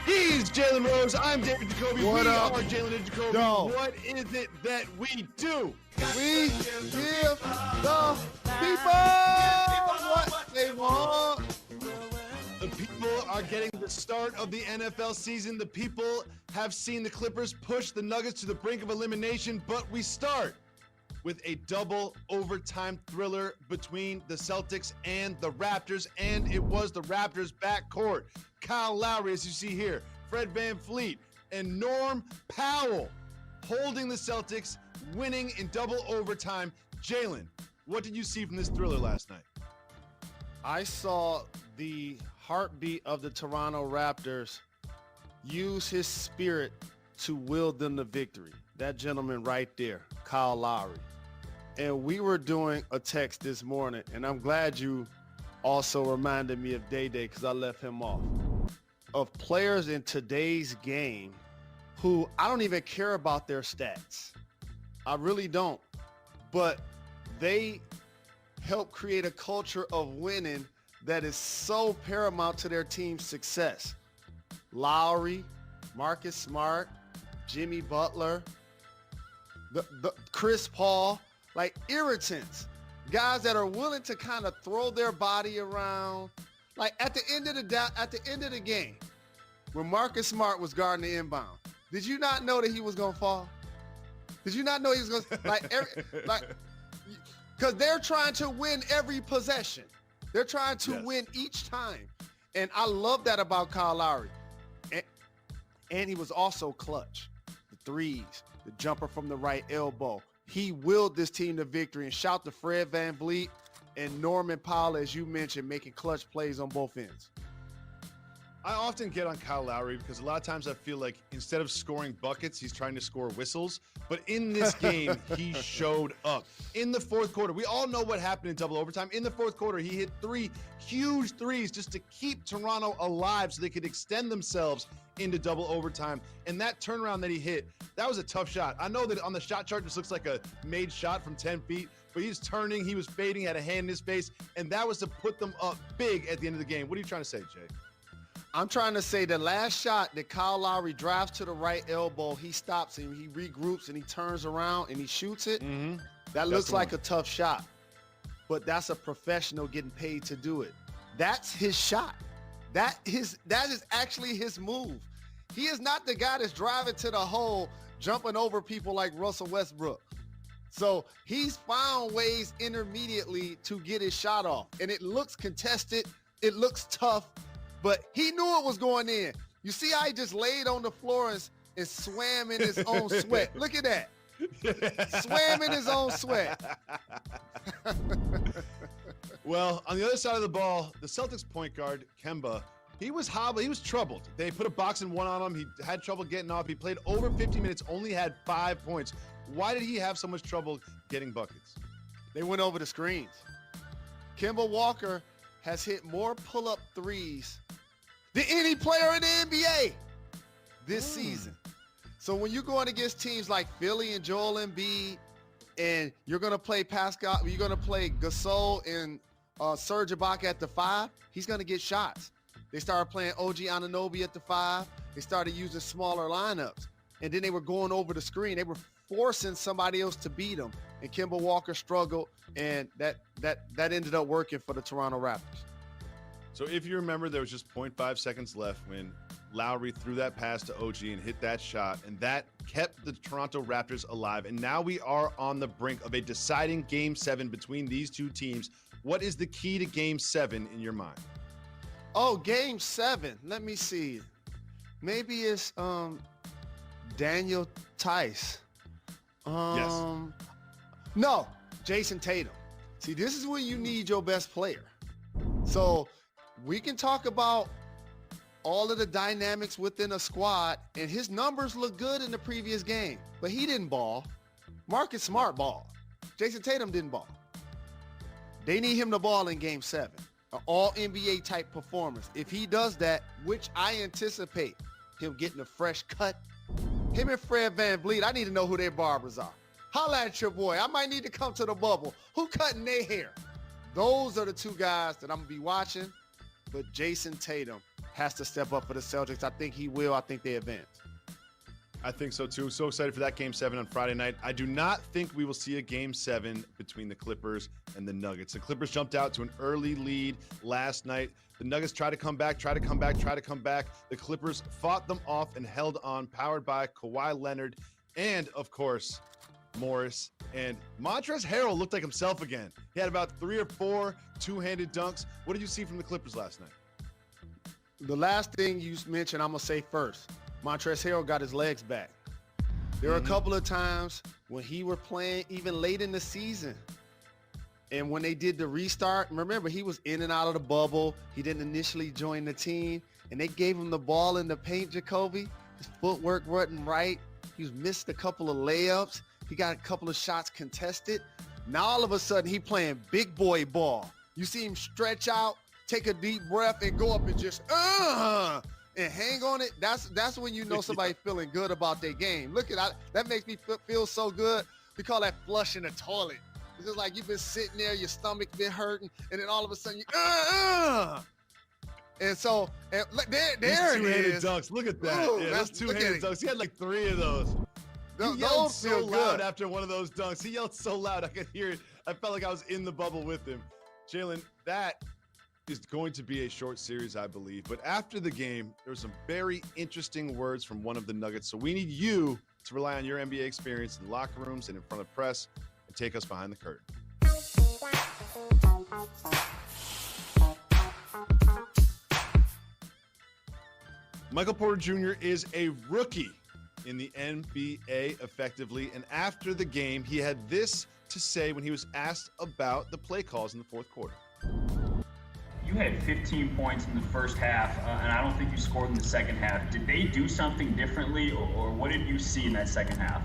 He's Jalen Rose. I'm David Jacoby. What we up? are Jalen Jacoby. Yo. What is it that we do? We give the people what they want. The people are getting the start of the NFL season. The people have seen the Clippers push the Nuggets to the brink of elimination, but we start with a double overtime thriller between the Celtics and the Raptors, and it was the Raptors backcourt. Kyle Lowry, as you see here, Fred VanVleet, and Norm Powell holding the Celtics, winning in double overtime. Jalen, what did you see from this thriller last night? I saw the heartbeat of the Toronto Raptors use his spirit to will them to victory. That gentleman right there, Kyle Lowry. And we were doing a text this morning, and I'm glad you also reminded me of Day Day because I left him off. Of players in today's game who I don't even care about their stats. I really don't. But they help create a culture of winning that is so paramount to their team's success. Lowry, Marcus Smart, Jimmy Butler, the Chris Paul, like irritants, guys that are willing to kind of throw their body around. Like at the end of the game, when Marcus Smart was guarding the inbound, did you not know that he was gonna fall? Did you not know he was gonna because they're trying to win every possession. They're trying to win each time. And I love that about Kyle Lowry. And he was also clutch. The threes, the jumper from the right elbow. He willed this team to victory. And shout to Fred VanVleet and Norman Powell, as you mentioned, making clutch plays on both ends. I often get on Kyle Lowry because a lot of times I feel like instead of scoring buckets, he's trying to score whistles. But in this game, he showed up. In the fourth quarter, we all know what happened in double overtime. In the fourth quarter, he hit 3 huge threes just to keep Toronto alive so they could extend themselves into double overtime. And that turnaround that he hit, that was a tough shot. I know that on the shot chart, this looks like a made shot from 10 feet, but he's turning, he was fading, had a hand in his face, and that was to put them up big at the end of the game. What are you trying to say, Jay? I'm trying to say the last shot that Kyle Lowry drives to the right elbow, he stops him, he regroups, and he turns around and he shoots it. Mm-hmm. That looks like a tough shot, but that's a professional getting paid to do it. That's his shot. That is actually his move. He is not the guy that's driving to the hole, jumping over people like Russell Westbrook. So he's found ways intermediately to get his shot off, and it looks contested. It looks tough. But he knew it was going in. You see how he just laid on the floor and swam in his own sweat. Look at that. Swam in his own sweat. Well, on the other side of the ball, the Celtics point guard, Kemba, he was hobbled. He was troubled. They put a box and one on him. He had trouble getting off. He played over 50 minutes, only had 5 points. Why did he have so much trouble getting buckets? They went over the screens. Kemba Walker has hit more pull-up threes than any player in the NBA this season. So when you're going against teams like Philly and Joel Embiid, and you're going to play Pascal, you're going to play Gasol and Serge Ibaka at the 5, he's going to get shots. They started playing OG Anunoby at the 5. They started using smaller lineups. And then they were going over the screen. They were forcing somebody else to beat them. And Kemba Walker struggled, and that ended up working for the Toronto Raptors. So if you remember, there was just 0.5 seconds left when Lowry threw that pass to OG and hit that shot, and that kept the Toronto Raptors alive. And now we are on the brink of a deciding Game 7 between these two teams. What is the key to Game 7 in your mind? Oh, Game 7. Let me see. Maybe it's Daniel Tice. Yes. No, Jason Tatum. See, this is when you need your best player. So we can talk about all of the dynamics within a squad, and his numbers look good in the previous game, but he didn't ball. Marcus Smart balled. Jason Tatum didn't ball. They need him to ball in Game 7. An all-NBA type performance. If he does that, which I anticipate him getting a fresh cut, him and Fred VanVleet, I need to know who their barbers are. Holla at your boy. I might need to come to the bubble. Who cutting their hair? Those are the two guys that I'm going to be watching. But Jason Tatum has to step up for the Celtics. I think he will. I think they advance. I think so too. So excited for that Game 7 on Friday night. I do not think we will see a Game 7 between the Clippers and the Nuggets. The Clippers jumped out to an early lead last night. The Nuggets tried to come back. The Clippers fought them off and held on, powered by Kawhi Leonard and, of course, Morris. And Montrezl Harrell looked like himself again. He had about 3 or 4 two-handed dunks. What did you see from the Clippers last night? The last thing you mentioned, I'm going to say first. Montrezl Harrell got his legs back. There were a couple of times when he were playing even late in the season. And when they did the restart, remember, he was in and out of the bubble. He didn't initially join the team. And they gave him the ball in the paint, Jacoby. His footwork wasn't right. He missed a couple of layups. He got a couple of shots contested. Now all of a sudden he playing big boy ball. You see him stretch out, take a deep breath, and go up and just and hang on it. That's when you know somebody feeling good about their game. Look at that makes me feel so good. We call that flushing the toilet. It's just like you've been sitting there, your stomach been hurting, and then all of a sudden you And so there it is. Dunks. Look at that. Ooh, yeah, those two-handed dunks. He had like 3 of those. He yelled Those so feel loud good. after one of those dunks. He yelled so loud I could hear it. I felt like I was in the bubble with him. Jalen, that is going to be a short series, I believe. But after the game, there were some very interesting words from one of the Nuggets. So we need you to rely on your NBA experience in locker rooms and in front of press and take us behind the curtain. Michael Porter Jr. is a rookie in the NBA effectively. And after the game, he had this to say when he was asked about the play calls in the fourth quarter. You had 15 points in the first half, and I don't think you scored in the second half. Did they do something differently, or what did you see in that second half?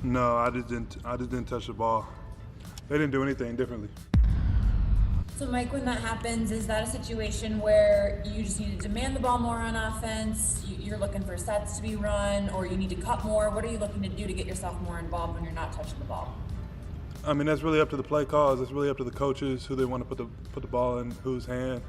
No, I just didn't touch the ball. They didn't do anything differently. So, Mike, when that happens, is that a situation where you just need to demand the ball more on offense? You're looking for sets to be run, or you need to cut more? What are you looking to do to get yourself more involved when you're not touching the ball? I mean, that's really up to the play calls. It's really up to the coaches who they want to put the ball in whose hand.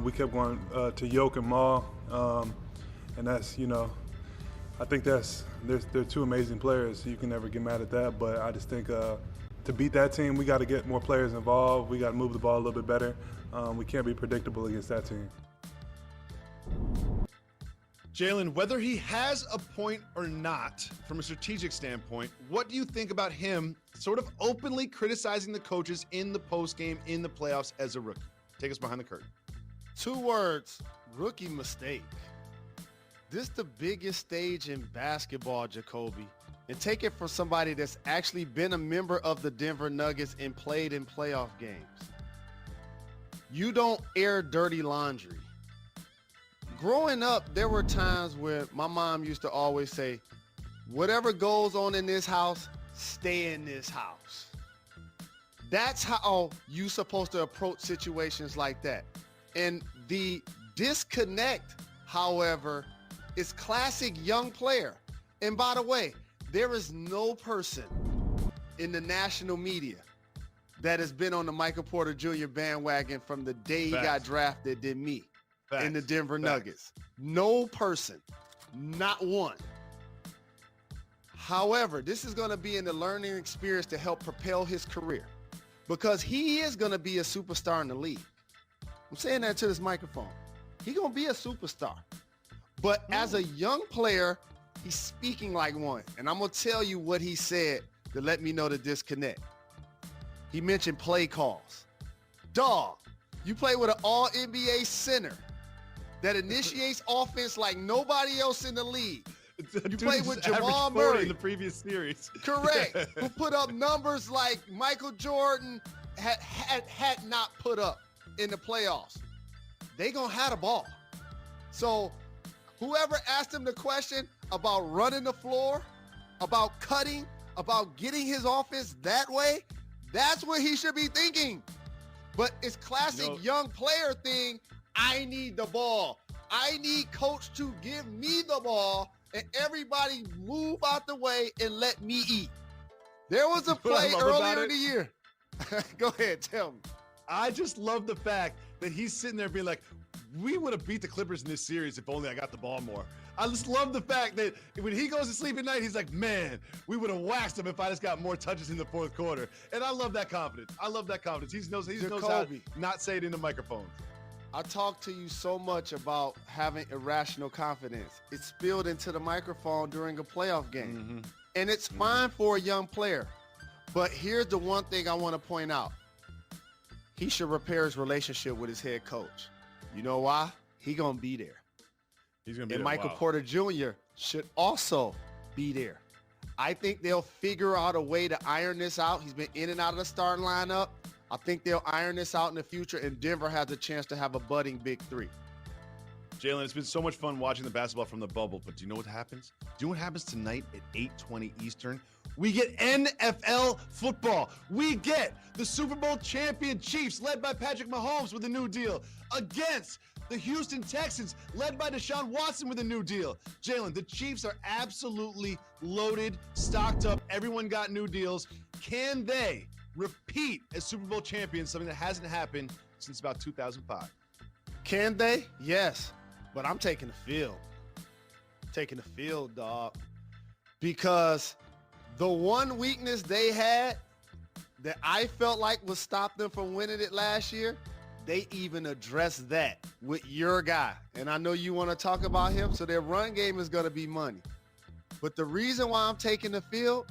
We kept going to Yoke and Maul, and that's, I think they're 2 amazing players. So you can never get mad at that. But I just think to beat that team, we got to get more players involved. We got to move the ball a little bit better. We can't be predictable against that team. Jalen, whether he has a point or not, from a strategic standpoint, what do you think about him sort of openly criticizing the coaches in the postgame, in the playoffs as a rookie? Take us behind the curtain. 2 words, rookie mistake. This the biggest stage in basketball, Jacoby. And take it from somebody that's actually been a member of the Denver Nuggets and played in playoff games. You don't air dirty laundry. Growing up, there were times where my mom used to always say, whatever goes on in this house, stay in this house. That's how you're supposed to approach situations like that. And the disconnect, however, is classic young player. And by the way, there is no person in the national media that has been on the Michael Porter Jr. bandwagon from the day he got drafted than me. In the Denver Nuggets. No person, not one. However, this is going to be in the learning experience to help propel his career because he is going to be a superstar in the league. I'm saying that to this microphone. He's going to be a superstar. But as a young player, he's speaking like one. And I'm going to tell you what he said to let me know the disconnect. He mentioned play calls. Dog, you play with an all-NBA center that initiates offense like nobody else in the league. You play with Jamal Murray in the previous series. Correct. Who put up numbers like Michael Jordan had not put up in the playoffs. They gonna have the ball. So whoever asked him the question about running the floor, about cutting, about getting his offense that way, that's what he should be thinking. But it's classic young player thing. I need the ball. I need coach to give me the ball and everybody move out the way and let me eat. There was a play earlier in the year. Go ahead, tell me. I just love the fact that he's sitting there being like, we would have beat the Clippers in this series if only I got the ball more. I just love the fact that when he goes to sleep at night, he's like, man, we would have waxed him if I just got more touches in the fourth quarter. And I love that confidence. He knows how to not say it in the microphone. I talk to you so much about having irrational confidence. It's spilled into the microphone during a playoff game. Mm-hmm. And it's fine for a young player. But here's the one thing I want to point out. He should repair his relationship with his head coach. You know why? He going to be there. He's going to be And there. Michael Wow. Porter Jr. should also be there. I think they'll figure out a way to iron this out. He's been in and out of the starting lineup. I think they'll iron this out in the future, and Denver has a chance to have a budding big three. Jalen, it's been so much fun watching the basketball from the bubble, but do you know what happens? Do you know what happens tonight at 8:20 Eastern? We get NFL football. We get the Super Bowl champion Chiefs, led by Patrick Mahomes with a new deal, against the Houston Texans, led by Deshaun Watson with a new deal. Jalen, the Chiefs are absolutely loaded, stocked up. Everyone got new deals. Can they repeat as Super Bowl champions, something that hasn't happened since about 2005? Can they? Yes. But I'm taking the field. Taking the field, dog. Because the one weakness they had that I felt like would stop them from winning it last year, they even addressed that with your guy. And I know you want to talk about him, so their run game is going to be money. But the reason why I'm taking the field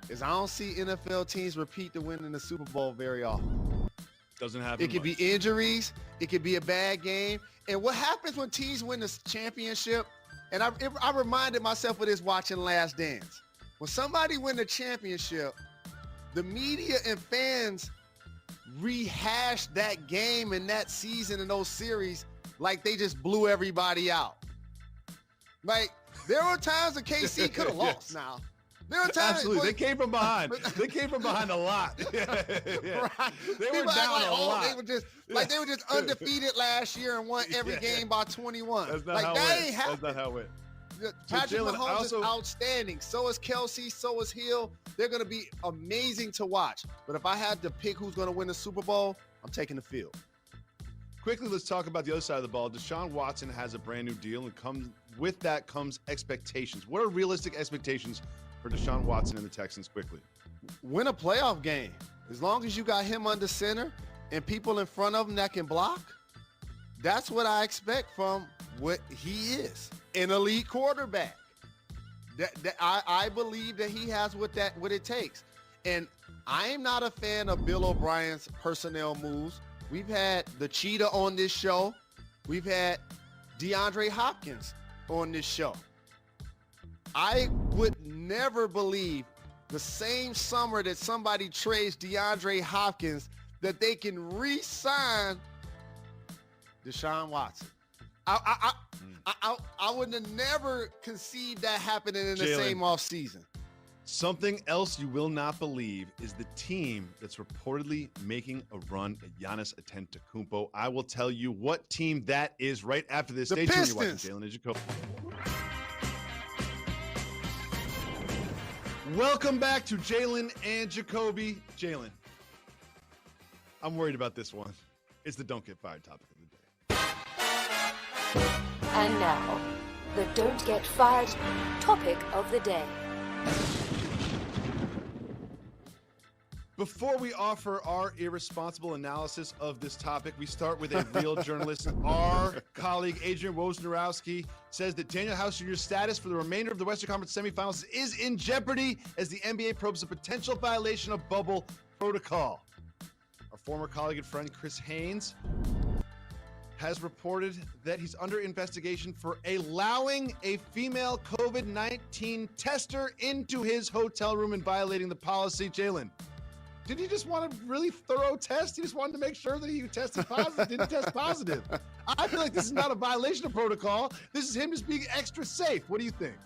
is I don't see NFL teams repeat the win in the Super Bowl very often. Doesn't happen. It could be injuries. It could be a bad game. And what happens when teams win the championship? And I reminded myself of this watching Last Dance. When somebody win the championship, the media and fans rehash that game and that season and those series like they just blew everybody out. Like, there were times that KC could have lost now. There were times. Absolutely. They came from behind. They came from behind a lot. Yeah. Right. They were People down act a lot. They were just undefeated last year and won every game by 21. That's not like how that it went. ain't happening. That's not how it went. Patrick Jalen, Mahomes is outstanding. So is Kelsey. So is Hill. They're going to be amazing to watch. But if I had to pick who's going to win the Super Bowl, I'm taking the field. Quickly, let's talk about the other side of the ball. Deshaun Watson has a brand new deal, and with that comes expectations. What are realistic expectations for Deshaun Watson and the Texans quickly? Win a playoff game. As long as you got him under center and people in front of him that can block, that's what I expect from what he is, an elite quarterback. I believe that he has what it takes. And I am not a fan of Bill O'Brien's personnel moves. We've had the Cheetah on this show. We've had DeAndre Hopkins on this show. I would never believe the same summer that somebody trades DeAndre Hopkins that they can re-sign Deshaun Watson. I would have never conceived that happening in the same offseason. Something else you will not believe is the team that's reportedly making a run at Giannis Antetokounmpo. I will tell you what team that is right after this. Stay tuned. You're watching Jalen Jacoby. Welcome back to Jalen and Jacoby. Jalen, I'm worried about this one. It's the don't get fired topic of the day. And now, the don't get fired topic of the day. Before we offer our irresponsible analysis of this topic, we start with a real journalist. Our colleague, Adrian Wojnarowski, says that Daniel House Jr.'s status for the remainder of the Western Conference semifinals is in jeopardy as the NBA probes a potential violation of bubble protocol. Our former colleague and friend, Chris Haynes, has reported that he's under investigation for allowing a female COVID-19 tester into his hotel room and violating the policy. Jalen, did he just want a really thorough test? He just wanted to make sure that he tested positive, didn't test positive. I feel like this is not a violation of protocol. This is him just being extra safe. What do you think?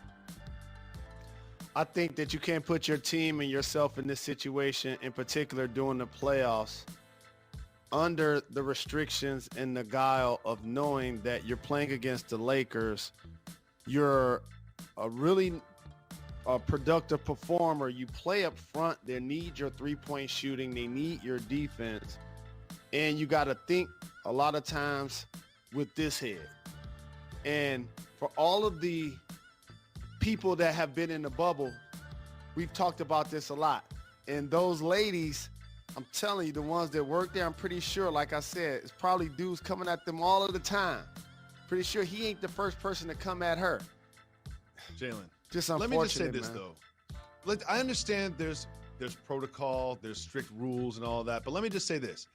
I think that you can't put your team and yourself in this situation, in particular during the playoffs, under the restrictions and the guile of knowing that you're playing against the Lakers. You're a really productive performer. You play up front. They need your three-point shooting. They need your defense. And you got to think a lot of times with this head. And for all of the people that have been in the bubble, we've talked about this a lot. And those ladies, I'm telling you, the ones that work there, I'm pretty sure, like I said, it's probably dudes coming at them all of the time. Pretty sure he ain't the first person to come at her. Jalen, Just let unfortunate, me just say this, man. though. I understand there's protocol, there's strict rules and all that, but let me just say this.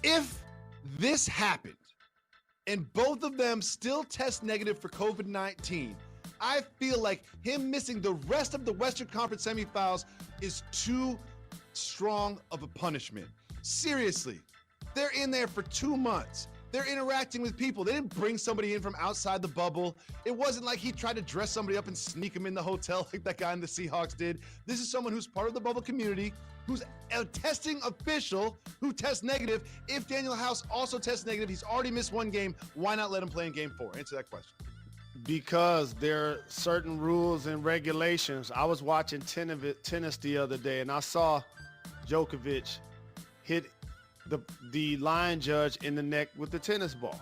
If this happened and both of them still test negative for COVID-19, I feel like him missing the rest of the Western Conference semifinals is too strong of a punishment. Seriously, they're in there for 2 months. They're interacting with people. They didn't bring somebody in from outside the bubble. It wasn't like he tried to dress somebody up and sneak them in the hotel like that guy in the Seahawks did. This is someone who's part of the bubble community, who's a testing official who tests negative. If Daniel House also tests negative, he's already missed one game. Why not let him play in game 4? Answer that question. Because there are certain rules and regulations. I was watching tennis the other day, and I saw Djokovic hit the line judge in the neck with the tennis ball.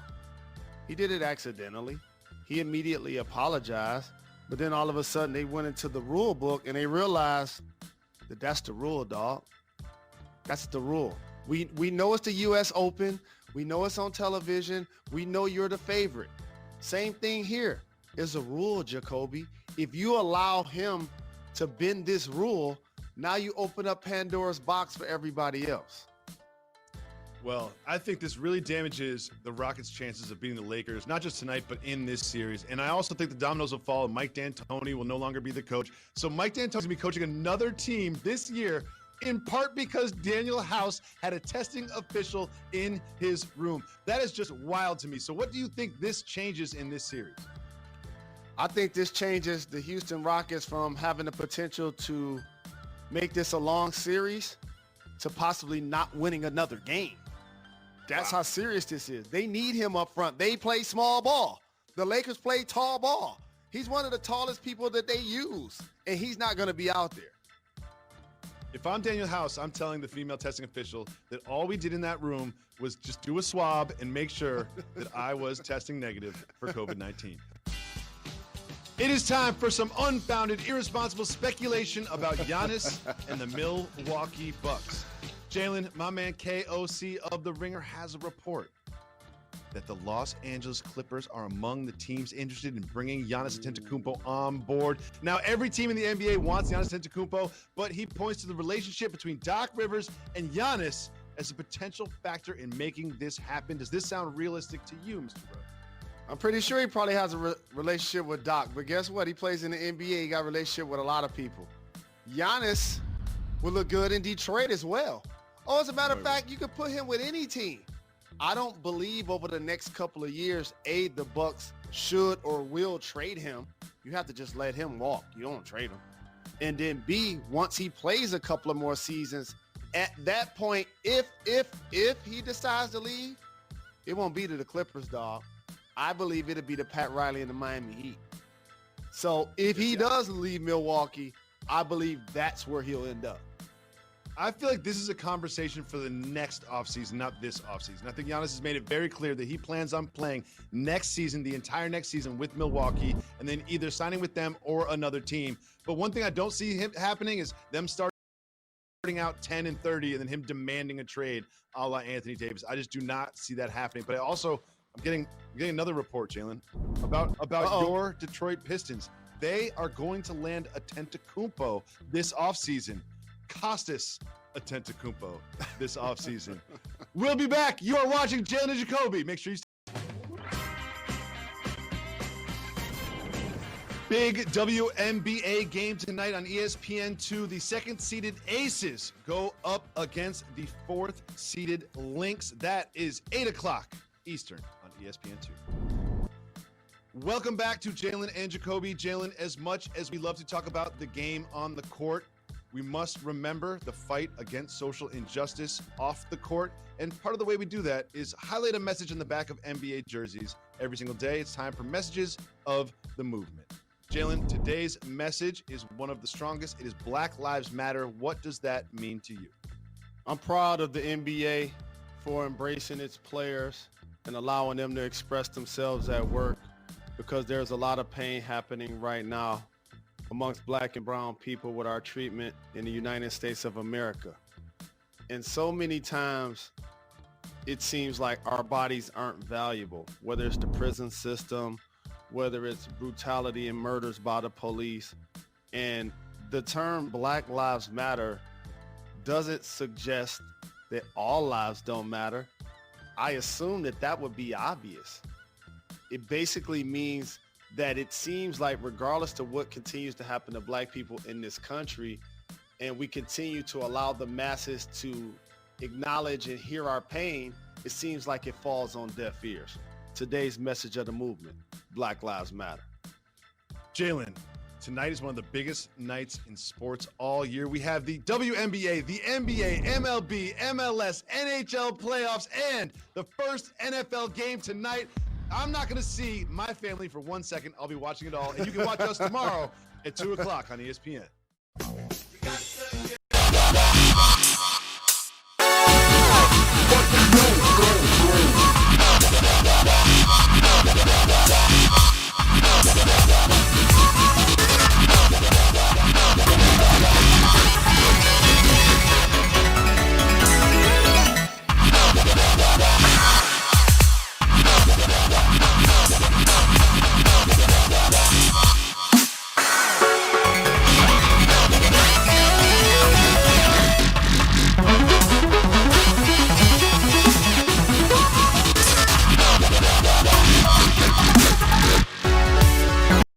He did it accidentally. He immediately apologized, but then all of a sudden they went into the rule book and they realized that that's the rule, dog. That's the rule. We know it's the U.S. Open. We know it's on television. We know you're the favorite. Same thing here. There's a rule, Jacoby. If you allow him to bend this rule, now you open up Pandora's box for everybody else. Well, I think this really damages the Rockets' chances of beating the Lakers, not just tonight, but in this series. And I also think the dominoes will fall and Mike D'Antoni will no longer be the coach. So Mike D'Antoni's going to be coaching another team this year, in part because Daniel House had a testing official in his room. That is just wild to me. So what do you think this changes in this series? I think this changes the Houston Rockets from having the potential to make this a long series to possibly not winning another game. That's how serious this is. They need him up front. They play small ball. The Lakers play tall ball. He's one of the tallest people that they use, and he's not going to be out there. If I'm Daniel House, I'm telling the female testing official that all we did in that room was just do a swab and make sure that I was testing negative for COVID-19. It is time for some unfounded, irresponsible speculation about Giannis and the Milwaukee Bucks. Jalen, my man KOC of The Ringer has a report that the Los Angeles Clippers are among the teams interested in bringing Giannis Antetokounmpo on board. Now, every team in the NBA wants Giannis Antetokounmpo, but he points to the relationship between Doc Rivers and Giannis as a potential factor in making this happen. Does this sound realistic to you, Mr. Bro? I'm pretty sure he probably has a relationship with Doc, but guess what? He plays in the NBA. He got a relationship with a lot of people. Giannis will look good in Detroit as well. Oh, as a matter of fact, you could put him with any team. I don't believe over the next couple of years, A, the Bucks should or will trade him. You have to just let him walk. You don't trade him. And then B, once he plays a couple of more seasons, at that point, if he decides to leave, it won't be to the Clippers, dog. I believe it'll be to Pat Riley and the Miami Heat. So if he does leave Milwaukee, I believe that's where he'll end up. I feel like this is a conversation for the next offseason, not this offseason. I think Giannis has made it very clear that he plans on playing next season, the entire next season with Milwaukee, and then either signing with them or another team. But one thing I don't see him happening is them starting out 10-30 and then him demanding a trade a la Anthony Davis. I just do not see that happening. But I'm getting another report, Jalen, about your Detroit Pistons. They are going to land a Antetokounmpo this offseason. Costas Antetokounmpo this offseason. We'll be back. You are watching Jalen Jacoby. Make sure you Big WNBA game tonight on ESPN2. The second-seeded Aces go up against the fourth-seeded Lynx. That is 8 o'clock Eastern on ESPN2. Welcome back to Jalen and Jacoby. Jalen, as much as we love to talk about the game on the court, we must remember the fight against social injustice off the court. And part of the way we do that is highlight a message in the back of NBA jerseys every single day. It's time for Messages of the Movement. Jalen, today's message is one of the strongest. It is Black Lives Matter. What does that mean to you? I'm proud of the NBA for embracing its players and allowing them to express themselves at work, because there's a lot of pain happening right now amongst black and brown people with our treatment in the United States of America. And so many times it seems like our bodies aren't valuable, whether it's the prison system, whether it's brutality and murders by the police. And the term Black Lives Matter doesn't suggest that all lives don't matter. I assume that that would be obvious. It basically means that it seems like regardless of what continues to happen to black people in this country, and we continue to allow the masses to acknowledge and hear our pain, it seems like it falls on deaf ears. Today's message of the movement, Black Lives Matter. Jalen, tonight is one of the biggest nights in sports all year. We have the WNBA, the NBA, MLB, MLS, NHL playoffs, and the first NFL game tonight. I'm not going to see my family for 1 second. I'll be watching it all, and you can watch us tomorrow at 2 o'clock on ESPN.